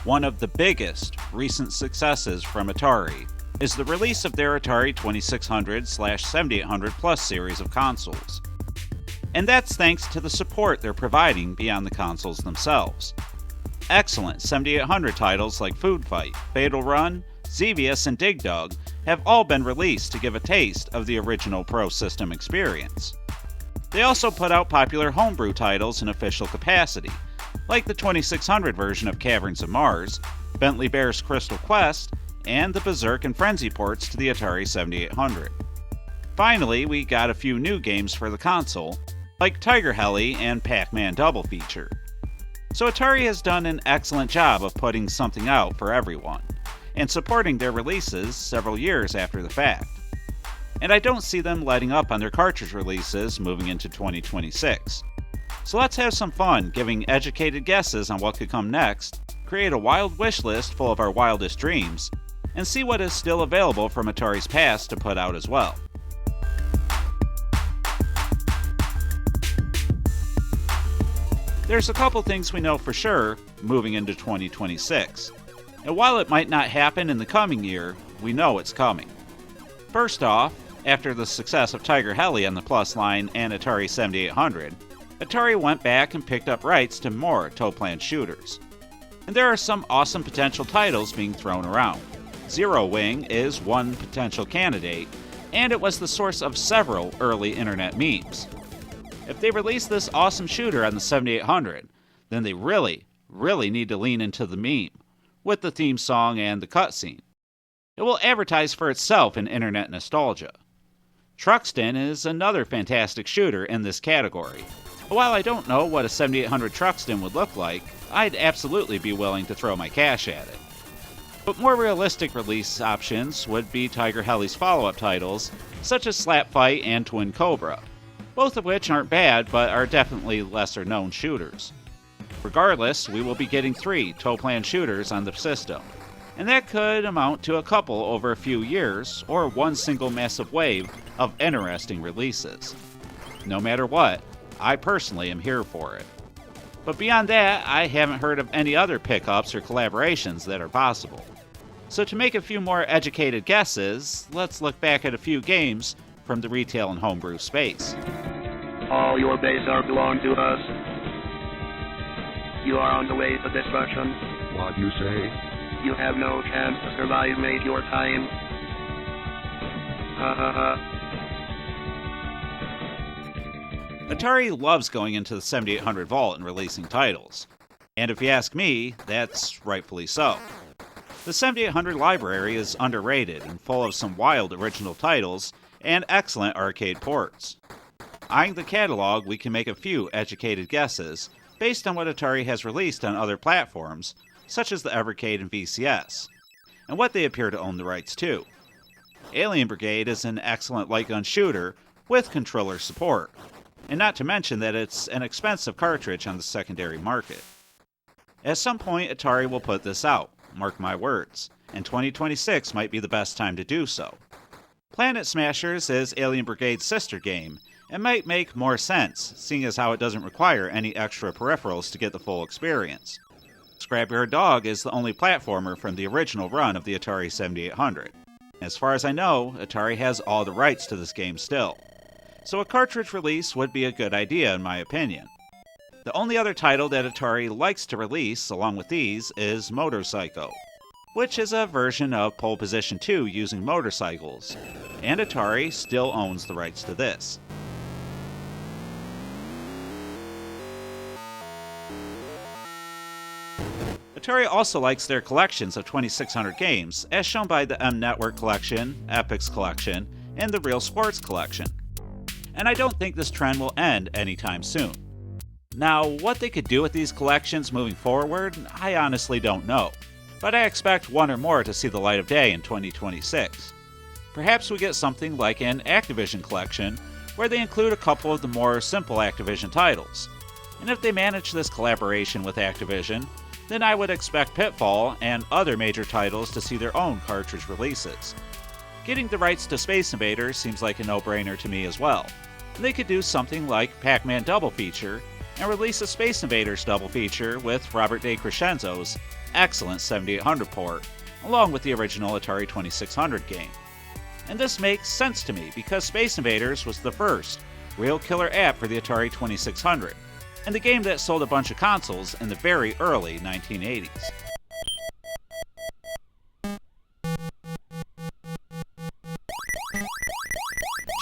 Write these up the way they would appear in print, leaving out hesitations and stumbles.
One of the biggest recent successes from Atari is the release of their Atari 2600/7800 Plus series of consoles. And that's thanks to the support they're providing beyond the consoles themselves. Excellent 7800 titles like Food Fight, Fatal Run, Xevious, and Dig Dug have all been released to give a taste of the original Pro System experience. They also put out popular homebrew titles in official capacity, like the 2600 version of Caverns of Mars, Bentley Bear's Crystal Quest, and the Berserk and Frenzy ports to the Atari 7800. Finally, we got a few new games for the console, like Tiger Heli and Pac-Man Double Feature. So Atari has done an excellent job of putting something out for everyone, and supporting their releases several years after the fact. And I don't see them letting up on their cartridge releases moving into 2026. So let's have some fun giving educated guesses on what could come next, create a wild wish list full of our wildest dreams, and see what is still available from Atari's past to put out as well. There's a couple things we know for sure moving into 2026, and while it might not happen in the coming year, we know it's coming. First off, after the success of Tiger Heli on the Plus line and Atari 7800, Atari went back and picked up rights to more toe-plant shooters. And there are some awesome potential titles being thrown around. Zero Wing is one potential candidate, and it was the source of several early internet memes. If they release this awesome shooter on the 7800, then they really need to lean into the meme, with the theme song and the cutscene. It will advertise for itself in internet nostalgia. Truxton is another fantastic shooter in this category. While I don't know what a 7800 Truxton would look like, I'd absolutely be willing to throw my cash at it. But more realistic release options would be Tiger Heli's follow-up titles, such as Slap Fight and Twin Cobra, both of which aren't bad but are definitely lesser-known shooters. Regardless, we will be getting 3 toe-plant shooters on the system, and that could amount to a couple over a few years, or one single massive wave of interesting releases. No matter what, I personally am here for it. But beyond that, I haven't heard of any other pickups or collaborations that are possible. So to make a few more educated guesses, let's look back at a few games from the retail and homebrew space. All your base are belong to us. You are on the way to destruction. What you say? You have no chance to survive, mate, your time. Ha ha ha. Atari loves going into the 7800 vault and releasing titles. And if you ask me, that's rightfully so. The 7800 library is underrated and full of some wild original titles and excellent arcade ports. Eyeing the catalog, we can make a few educated guesses based on what Atari has released on other platforms, such as the Evercade and VCS, and what they appear to own the rights to. Alien Brigade is an excellent light gun shooter with controller support, and not to mention that it's an expensive cartridge on the secondary market. At some point, Atari will put this out, mark my words, and 2026 might be the best time to do so. Planet Smashers is Alien Brigade's sister game, and might make more sense, seeing as how it doesn't require any extra peripherals to get the full experience. Scrapyard Dog is the only platformer from the original run of the Atari 7800. As far as I know, Atari has all the rights to this game still, so a cartridge release would be a good idea in my opinion. The only other title that Atari likes to release along with these is Motorpsycho, which is a version of Pole Position 2 using motorcycles, and Atari still owns the rights to this. Atari also likes their collections of 2600 games, as shown by the M Network Collection, Epix Collection, and the Real Sports Collection. And I don't think this trend will end anytime soon. Now, what they could do with these collections moving forward, I honestly don't know, but I expect one or more to see the light of day in 2026. Perhaps we get something like an Activision collection, where they include a couple of the more simple Activision titles. And if they manage this collaboration with Activision, then I would expect Pitfall and other major titles to see their own cartridge releases. Getting the rights to Space Invaders seems like a no-brainer to me as well. They could do something like Pac-Man Double Feature and release a Space Invaders double feature with Robert DeCrescenzo's excellent 7800 port, along with the original Atari 2600 game. And this makes sense to me because Space Invaders was the first real killer app for the Atari 2600, and the game that sold a bunch of consoles in the very early 1980s.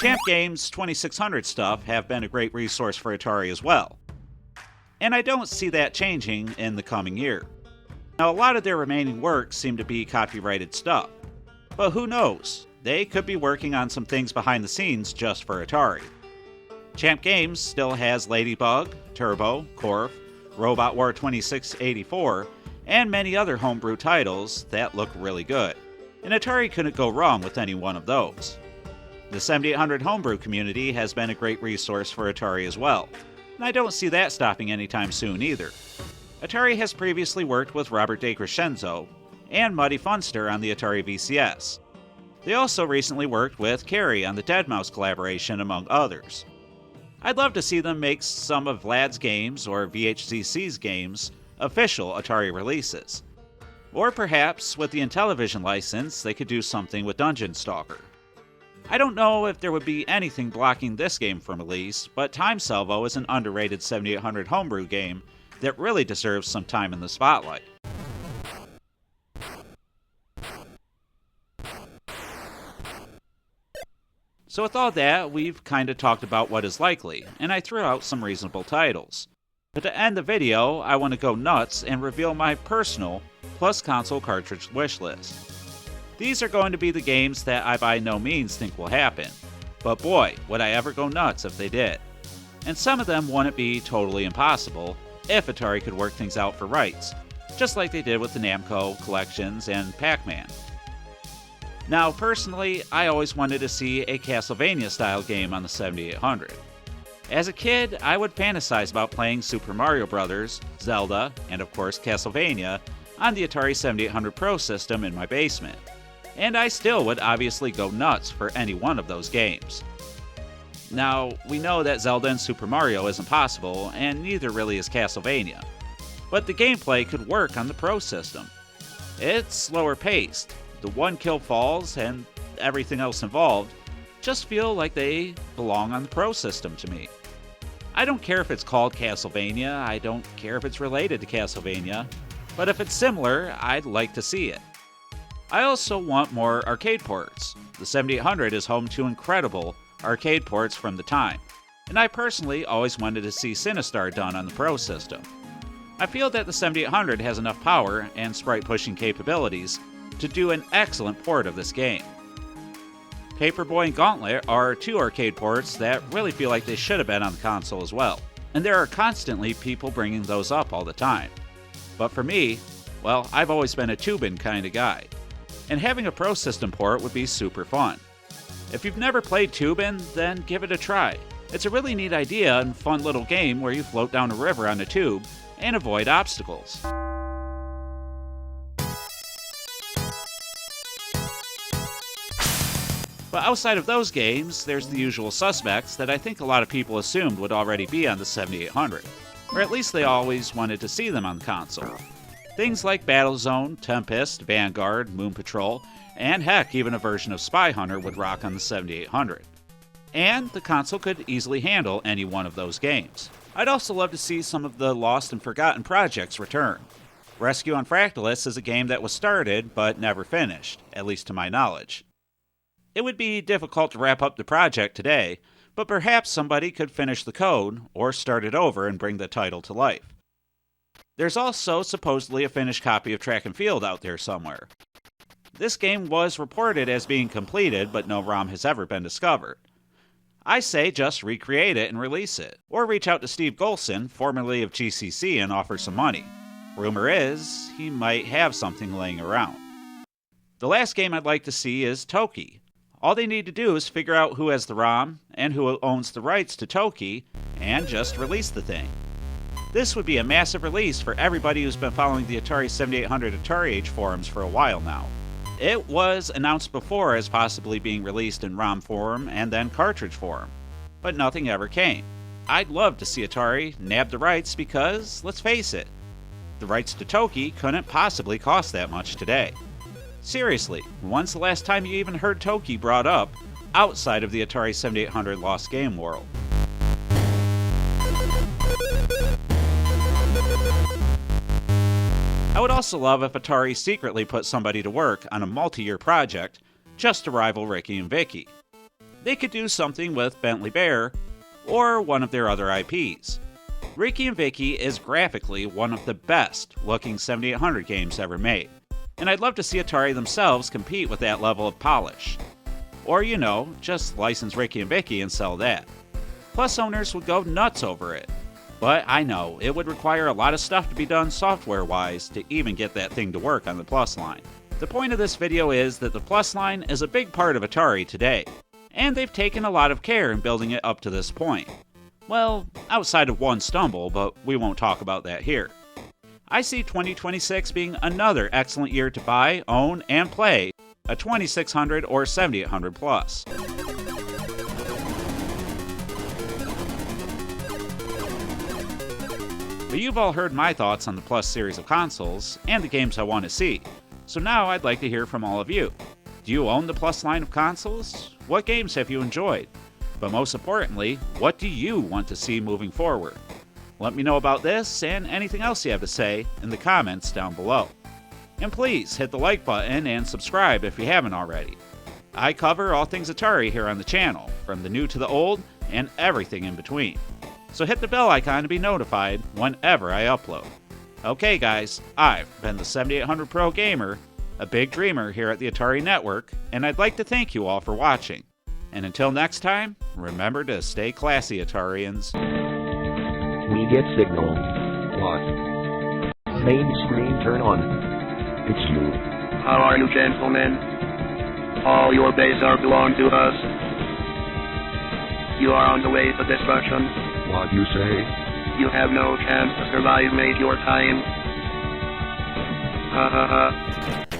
Champ Games' 2600 stuff have been a great resource for Atari as well, and I don't see that changing in the coming year. Now, a lot of their remaining work seem to be copyrighted stuff, but who knows? They could be working on some things behind the scenes just for Atari. Champ Games still has Ladybug, Turbo, Corf, Robot War 2684, and many other homebrew titles that look really good, and Atari couldn't go wrong with any one of those. The 7800 homebrew community has been a great resource for Atari as well, and I don't see that stopping anytime soon either. Atari has previously worked with Robert DeCrescenzo and Muddy Funster on the Atari VCS. They also recently worked with Kerry on the Deadmau5 collaboration, among others. I'd love to see them make some of Vlad's games or VHCC's games official Atari releases. Or perhaps, with the Intellivision license, they could do something with Dungeon Stalker. I don't know if there would be anything blocking this game from release, but Time Salvo is an underrated 7800 homebrew game that really deserves some time in the spotlight. So with all that, we've kinda talked about what is likely, and I threw out some reasonable titles. But to end the video, I want to go nuts and reveal my personal Plus console cartridge wish list. These are going to be the games that I by no means think will happen, but boy, would I ever go nuts if they did. And some of them wouldn't be totally impossible if Atari could work things out for rights, just like they did with the Namco collections and Pac-Man. Now, personally, I always wanted to see a Castlevania-style game on the 7800. As a kid, I would fantasize about playing Super Mario Bros., Zelda, and of course Castlevania on the Atari 7800 Pro system in my basement. And I still would obviously go nuts for any one of those games. Now, we know that Zelda and Super Mario isn't possible, and neither really is Castlevania. But the gameplay could work on the Pro system. It's slower paced. The one-kill falls and everything else involved just feel like they belong on the Pro system to me. I don't care if it's called Castlevania, I don't care if it's related to Castlevania, but if it's similar, I'd like to see it. I also want more arcade ports. The 7800 is home to incredible arcade ports from the time, and I personally always wanted to see Sinistar done on the Pro system. I feel that the 7800 has enough power and sprite pushing capabilities to do an excellent port of this game. Paperboy and Gauntlet are two arcade ports that really feel like they should have been on the console as well, and there are constantly people bringing those up all the time. But for me, well, I've always been a tubin kind of guy, and having a Pro System port would be super fun. If you've never played Tubin, then give it a try. It's a really neat idea and fun little game where you float down a river on a tube and avoid obstacles. But outside of those games, there's the usual suspects that I think a lot of people assumed would already be on the 7800, or at least they always wanted to see them on the console. Things like Battlezone, Tempest, Vanguard, Moon Patrol, and heck, even a version of Spy Hunter would rock on the 7800. And the console could easily handle any one of those games. I'd also love to see some of the lost and forgotten projects return. Rescue on Fractalus is a game that was started but never finished, at least to my knowledge. It would be difficult to wrap up the project today, but perhaps somebody could finish the code or start it over and bring the title to life. There's also supposedly a finished copy of Track and Field out there somewhere. This game was reported as being completed, but no ROM has ever been discovered. I say just recreate it and release it, or reach out to Steve Golson, formerly of GCC, and offer some money. Rumor is, he might have something laying around. The last game I'd like to see is Toki. All they need to do is figure out who has the ROM and who owns the rights to Toki, and just release the thing. This would be a massive release for everybody who's been following the Atari 7800 Atari Age forums for a while now. It was announced before as possibly being released in ROM form and then cartridge form, but nothing ever came. I'd love to see Atari nab the rights because, let's face it, the rights to Toki couldn't possibly cost that much today. Seriously, when's the last time you even heard Toki brought up outside of the Atari 7800 Lost Game world? I would also love if Atari secretly put somebody to work on a multi-year project just to rival Ricky and Vicky. They could do something with Bentley Bear or one of their other IPs. Ricky and Vicky is graphically one of the best looking 7800 games ever made, and I'd love to see Atari themselves compete with that level of polish. Or, just license Ricky and Vicky and sell that. Plus owners would go nuts over it. But I know, it would require a lot of stuff to be done software-wise to even get that thing to work on the Plus line. The point of this video is that the Plus line is a big part of Atari today, and they've taken a lot of care in building it up to this point. Well, outside of one stumble, but we won't talk about that here. I see 2026 being another excellent year to buy, own, and play a 2600 or 7800 Plus. But you've all heard my thoughts on the Plus series of consoles, and the games I want to see, so now I'd like to hear from all of you. Do you own the Plus line of consoles? What games have you enjoyed? But most importantly, what do you want to see moving forward? Let me know about this and anything else you have to say in the comments down below. And please hit the like button and subscribe if you haven't already. I cover all things Atari here on the channel, from the new to the old, and everything in between. So hit the bell icon to be notified whenever I upload. Okay guys, I've been the 7800 Pro Gamer, a big dreamer here at the Atari Network, and I'd like to thank you all for watching. And until next time, remember to stay classy, Atarians. We get signal. What? Main screen turn on. It's you. How are you, gentlemen? All your bays belong to us. You are on the way to destruction. What you say? You have no chance to survive, mate, your time. Ha ha ha.